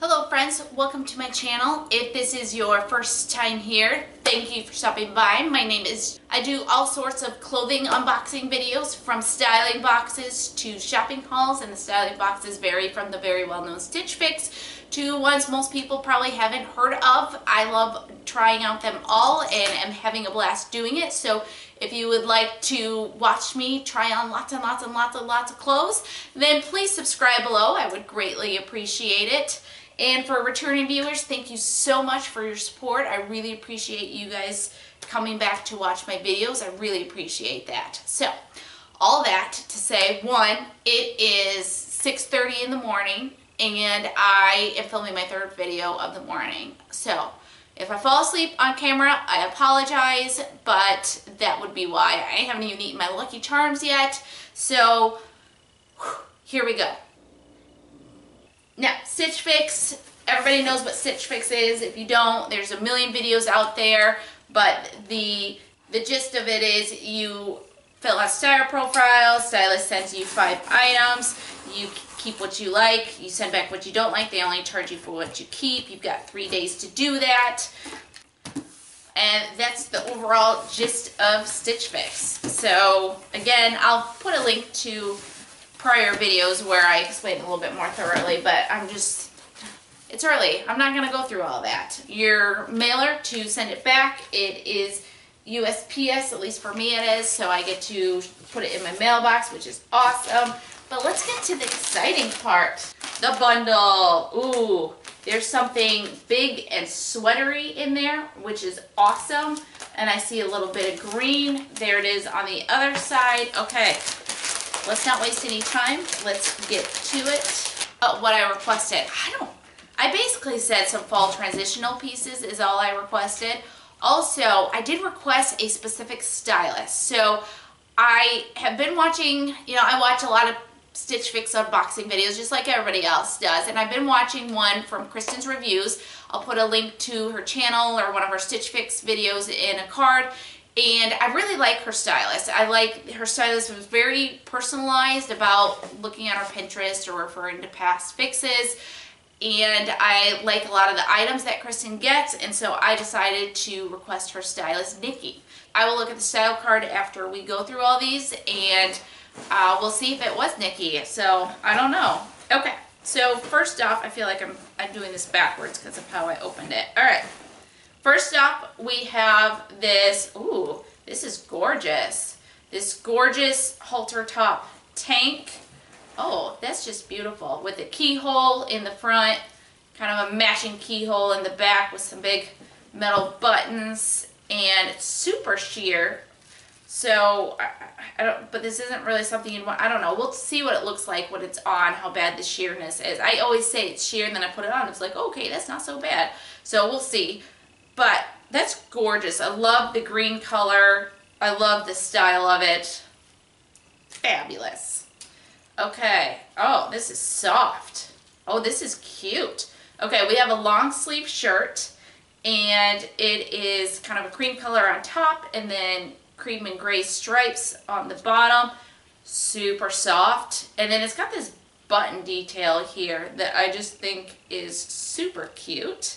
Hello friends, welcome to my channel. If this is your first time here, thank you for stopping by. My name is, I do all sorts of clothing unboxing videos, from styling boxes to shopping hauls, and the styling boxes vary from the very well-known Stitch Fix to ones most people probably haven't heard of. I love trying out them all and am having a blast doing it. So if you would like to watch me try on lots of clothes, then please subscribe below. I would greatly appreciate it. And for returning viewers, thank you so much for your support. I really appreciate you guys coming back to watch my videos. I really appreciate that. So, all that to say, one, it is 6:30 in the morning and I am filming my third video of the morning. So, if I fall asleep on camera, I apologize, but that would be why. I haven't even eaten my Lucky Charms yet. So, here we go. Now, Stitch Fix, everybody knows what Stitch Fix is. If you don't, there's a million videos out there, but the gist of it is you fill out style profiles, stylist sends you 5 items, you keep what you like, you send back what you don't like, they only charge you for what you keep. You've got 3 days to do that, and that's the overall gist of Stitch Fix. So, again, I'll put a link to prior videos where I explain it a little bit more thoroughly, but it's early. I'm not going to go through all that. Your mailer to send it back, it is USPS, at least for me it is, so I get to put it in my mailbox, which is awesome. But let's get to the exciting part. The bundle. Ooh, there's something big and sweatery in there, which is awesome. And I see a little bit of green. There it is on the other side. Okay. Let's not waste any time. Let's get to it. What I requested. I basically said some fall transitional pieces is all I requested. Also, I did request a specific stylist. So I have been watching, I watch a lot of Stitch Fix unboxing videos just like everybody else does. And I've been watching one from Kristen's Reviews. I'll put a link to her channel or one of her Stitch Fix videos in a card. And I really like her stylist. I like her stylist was very personalized about looking at her Pinterest or referring to past fixes. And I like a lot of the items that Kristen gets, and so I decided to request her stylist, Nikki. I will look at the style card after we go through all these, and we'll see if it was Nikki. So, I don't know. Okay, so first off, I feel like I'm doing this backwards because of how I opened it. Alright. First up, we have this, ooh, this is gorgeous. This gorgeous halter top tank. Oh, that's just beautiful. With a keyhole in the front, kind of a matching keyhole in the back with some big metal buttons, and it's super sheer. So, I don't, but this isn't really something you'd want, I don't know. We'll see what it looks like when it's on, how bad the sheerness is. I always say it's sheer, and then I put it on, it's like, okay, that's not so bad. So, we'll see. But that's gorgeous. I love the green color. I love the style of it. Fabulous. Okay. Oh, this is soft. Oh, this is cute. Okay, we have a long sleeve shirt, and it is kind of a cream color on top and then cream and gray stripes on the bottom. Super soft. And then it's got this button detail here that I just think is super cute.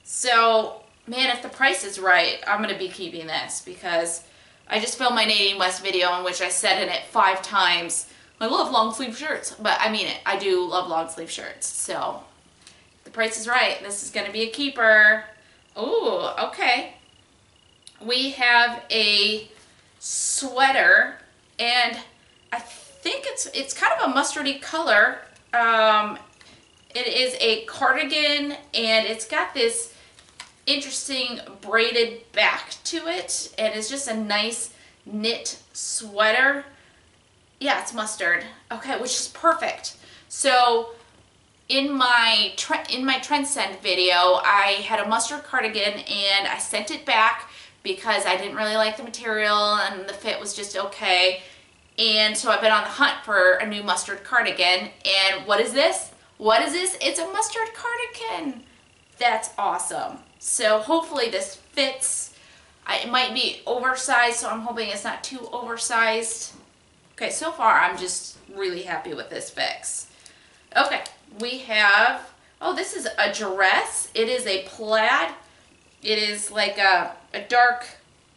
So, man, if the price is right, I'm going to be keeping this because I just filmed my Nadine West video in which I said in it 5 times, I love long sleeve shirts. But I mean it. I do love long sleeve shirts. So, if the price is right, this is going to be a keeper. Ooh, okay. We have a sweater, and I think it's kind of a mustardy color. It is a cardigan, and it's got this interesting braided back to it, and it's just a nice knit sweater. Yeah, it's mustard. Okay, which is perfect. So in my trend send video, I had a mustard cardigan and I sent it back because I didn't really like the material and the fit was just okay. And so I've been on the hunt for a new mustard cardigan. And what is this? What is this? It's a mustard cardigan. That's awesome. So hopefully this fits. It might be oversized, so I'm hoping it's not too oversized. Okay, so far I'm just really happy with this fix. Okay, we have Oh, this is a dress. It is a plaid. It is like a dark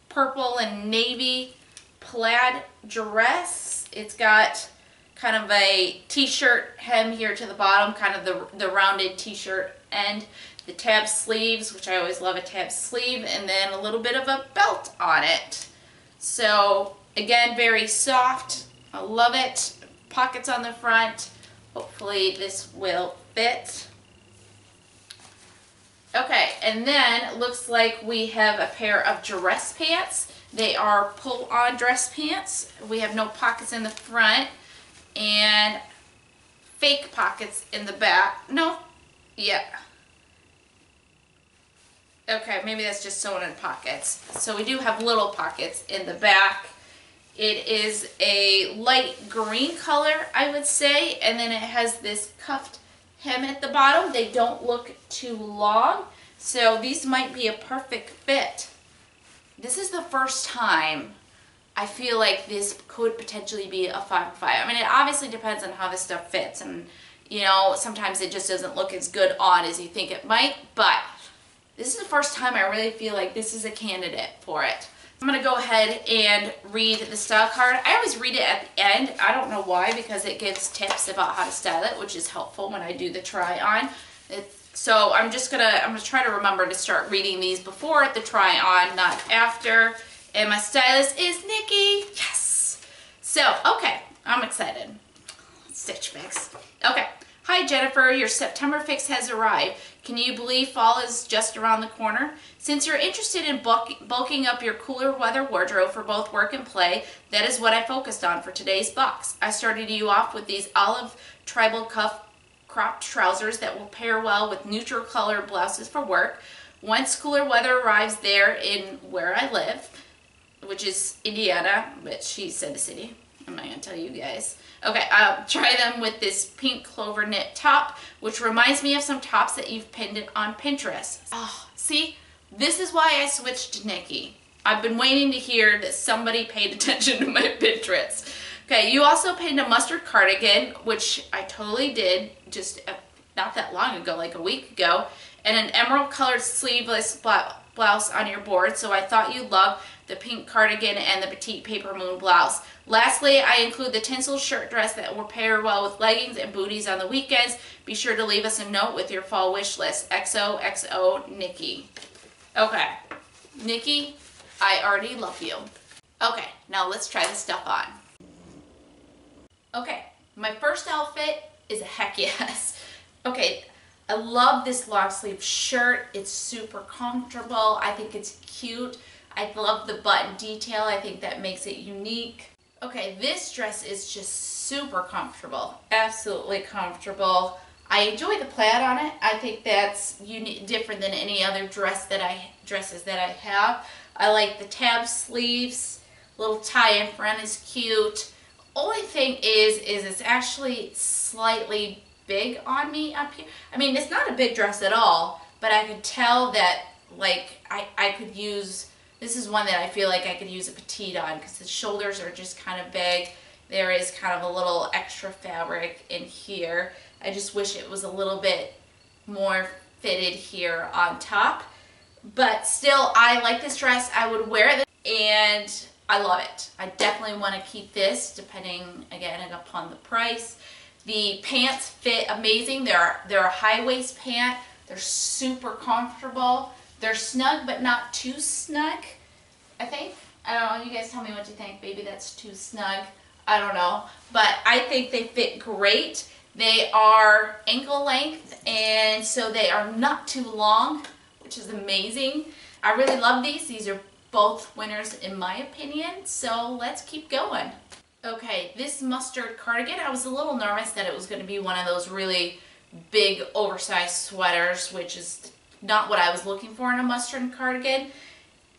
purple and navy plaid dress. It's got kind of a t-shirt hem here to the bottom, kind of the rounded t-shirt end. The tab sleeves, which I always love a tab sleeve, and then a little bit of a belt on it. So again, very soft. I love it. Pockets on the front. Hopefully this will fit. Okay, and then it looks like we have a pair of dress pants. They are pull-on dress pants. We have no pockets in the front and fake pockets in the back. No, yeah. Okay, maybe that's just sewn in pockets. So we do have little pockets in the back. It is a light green color, I would say, and then it has this cuffed hem at the bottom. They don't look too long, so these might be a perfect fit. This is the first time I feel like this could potentially be a 5 for 5. I mean, it obviously depends on how this stuff fits, and you know, sometimes it just doesn't look as good on as you think it might, but this is the first time I really feel like this is a candidate for it. I'm going to go ahead and read the style card. I always read it at the end. I don't know why, because it gives tips about how to style it, which is helpful when I do the try on. So I'm gonna try to remember to start reading these before the try on, not after. And my stylist is Nikki. Yes. So, okay, I'm excited. Stitch fix. Okay. Hi Jennifer, your September fix has arrived. Can you believe fall is just around the corner? Since you're interested in bulking up your cooler weather wardrobe for both work and play, that is what I focused on for today's box. I started you off with these olive tribal cuff cropped trousers that will pair well with neutral color blouses for work. Once cooler weather arrives there in where I live, which is Indiana, but she said the city. I'm not going to tell you guys. Okay, I'll try them with this pink clover knit top, which reminds me of some tops that you've pinned on Pinterest. Oh, see? This is why I switched to Nikki. I've been waiting to hear that somebody paid attention to my Pinterest. Okay, you also pinned a mustard cardigan, which I totally did just not that long ago, like a week ago, and an emerald colored sleeveless blouse on your board, so I thought you'd love the pink cardigan and the petite paper moon blouse. Lastly, I include the Tinsel shirt dress that will pair well with leggings and booties on the weekends. Be sure to leave us a note with your fall wish list. XOXO Nikki. Okay, Nikki, I already love you. Okay, now let's try this stuff on. Okay, my first outfit is a heck yes. Okay, I love this long sleeve shirt. It's super comfortable. I think it's cute. I love the button detail. I think that makes it unique. Okay, this dress is just super comfortable. Absolutely comfortable. I enjoy the plaid on it. I think that's unique, different than any other dresses that I have. I like the tab sleeves. Little tie in front is cute. Only thing is it's actually slightly big on me up here. I mean, it's not a big dress at all, but I could tell that, like, I could use, this is one that I feel like I could use a petite on because the shoulders are just kind of big. There is kind of a little extra fabric in here. I just wish it was a little bit more fitted here on top. But still, I like this dress. I would wear this and I love it. I definitely want to keep this, depending, again, upon the price. The pants fit amazing. They're a high waist pant. They're super comfortable. They're snug, but not too snug, I think. I don't know. You guys tell me what you think. Maybe that's too snug. I don't know. But I think they fit great. They are ankle length, and so they are not too long, which is amazing. I really love these. These are both winners in my opinion, so let's keep going. Okay, this mustard cardigan, I was a little nervous that it was going to be one of those really big oversized sweaters, which is not what I was looking for in a mustard cardigan,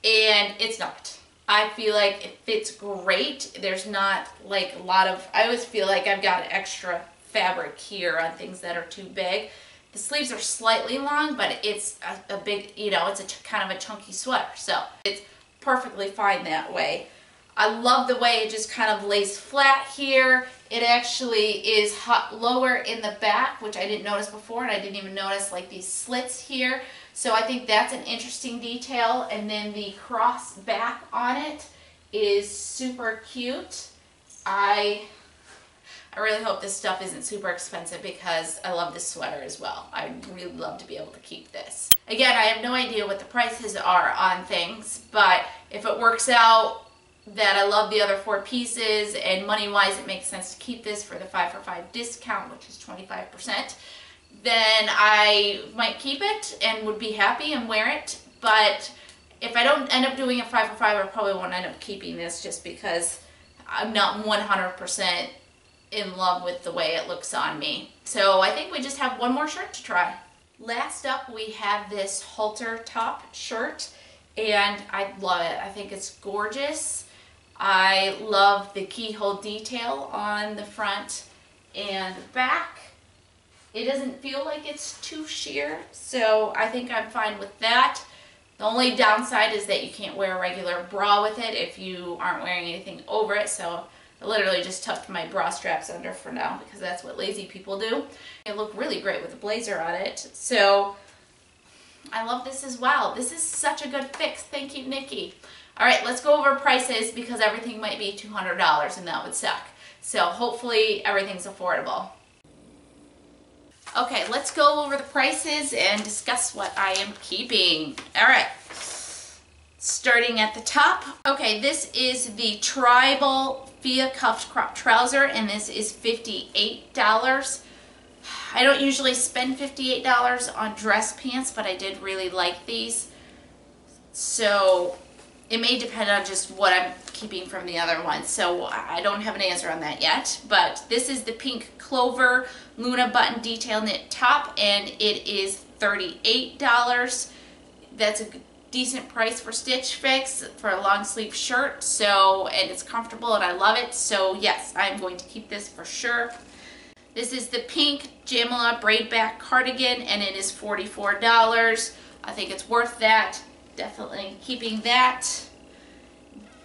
and it's not. I feel like it fits great. There's not like a lot of, I always feel like I've got extra fabric here on things that are too big. The sleeves are slightly long, but it's a big, you know, it's a kind of a chunky sweater, so it's perfectly fine that way. I love the way it just kind of lays flat here. It actually is lower in the back, which I didn't notice before, and I didn't even notice like these slits here. So I think that's an interesting detail. And then the cross back on it is super cute. I really hope this stuff isn't super expensive because I love this sweater as well. I'd really love to be able to keep this. Again, I have no idea what the prices are on things, but if it works out that I love the other 4 pieces and money-wise it makes sense to keep this for the 5 for 5 discount, which is 25%, then I might keep it and would be happy and wear it. But if I don't end up doing a 5 for 5, I probably won't end up keeping this just because I'm not 100% in love with the way it looks on me. So I think we just have one more shirt to try. Last up, we have this Halter Top Shirt, and I love it. I think it's gorgeous. I love the keyhole detail on the front and the back. It doesn't feel like it's too sheer, so I think I'm fine with that. The only downside is that you can't wear a regular bra with it if you aren't wearing anything over it, so I literally just tucked my bra straps under for now because that's what lazy people do. It looked really great with the blazer on it, so I love this as well. This is such a good fix. Thank you, Nikki. All right, let's go over prices because everything might be $200 and that would suck. So hopefully everything's affordable. Okay, let's go over the prices and discuss what I am keeping. All right, starting at the top. Okay, this is the Tribal Fia Cuffed Crop Trouser, and this is $58. I don't usually spend $58 on dress pants, but I did really like these. So it may depend on just what I'm keeping from the other ones. So I don't have an answer on that yet. But this is the pink Clover Luna button detail knit top, and it is $38. That's a decent price for Stitch Fix for a long sleeve shirt. So, and it's comfortable and I love it. So yes, I'm going to keep this for sure. This is the pink Jamila braid back cardigan, and it is $44. I think it's worth that. Definitely keeping that.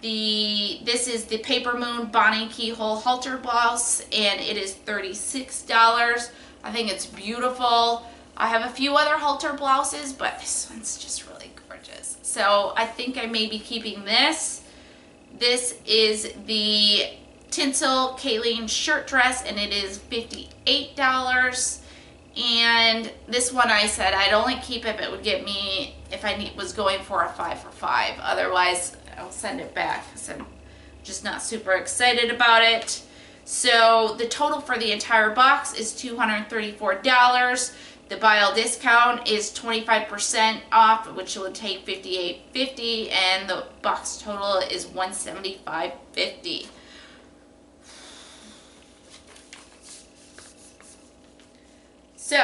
This is the Paper Moon Bonnie Keyhole Halter blouse, and it is $36. I think it's beautiful. I have a few other halter blouses, but this one's just really gorgeous. So I think I may be keeping this. This is the Tinsel Kaeleen shirt dress, and it is $58. And this one I said I'd only keep if it would get me, if I was going for a 5 for 5. Otherwise, I'll send it back because I'm just not super excited about it. So the total for the entire box is $234. The buy all discount is 25% off, which will take $58.50, and the box total is $175.50. So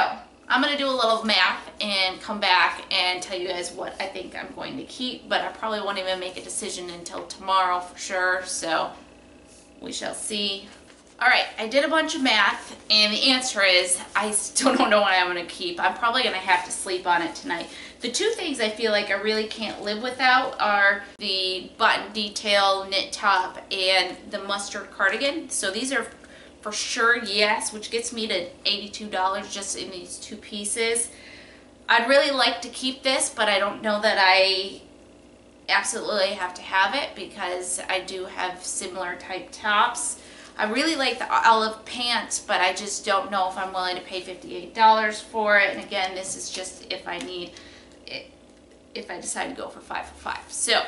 I'm going to do a little math and come back and tell you guys what I think I'm going to keep, but I probably won't even make a decision until tomorrow for sure, so we shall see. Alright, I did a bunch of math, and the answer is I still don't know what I'm going to keep. I'm probably going to have to sleep on it tonight. The two things I feel like I really can't live without are the button detail knit top and the mustard cardigan. So these are for sure yes, which gets me to $82 just in these two pieces. I'd really like to keep this, but I don't know that I absolutely have to have it because I do have similar type tops. I really like the olive pants, but I just don't know if I'm willing to pay $58 for it. And again, this is just if I need it, if I decide to go for 5 for 5. So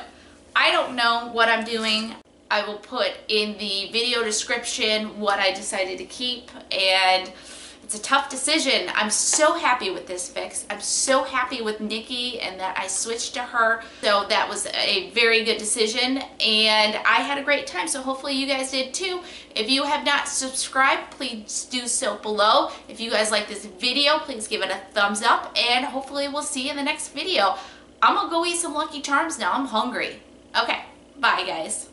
I don't know what I'm doing. I will put in the video description what I decided to keep, and it's a tough decision. I'm so happy with this fix. I'm so happy with Nikki and that I switched to her. So that was a very good decision, and I had a great time. So hopefully you guys did too. If you have not subscribed, please do so below. If you guys like this video, please give it a thumbs up, and hopefully we'll see you in the next video. I'm gonna go eat some Lucky Charms now. I'm hungry. Okay, bye guys.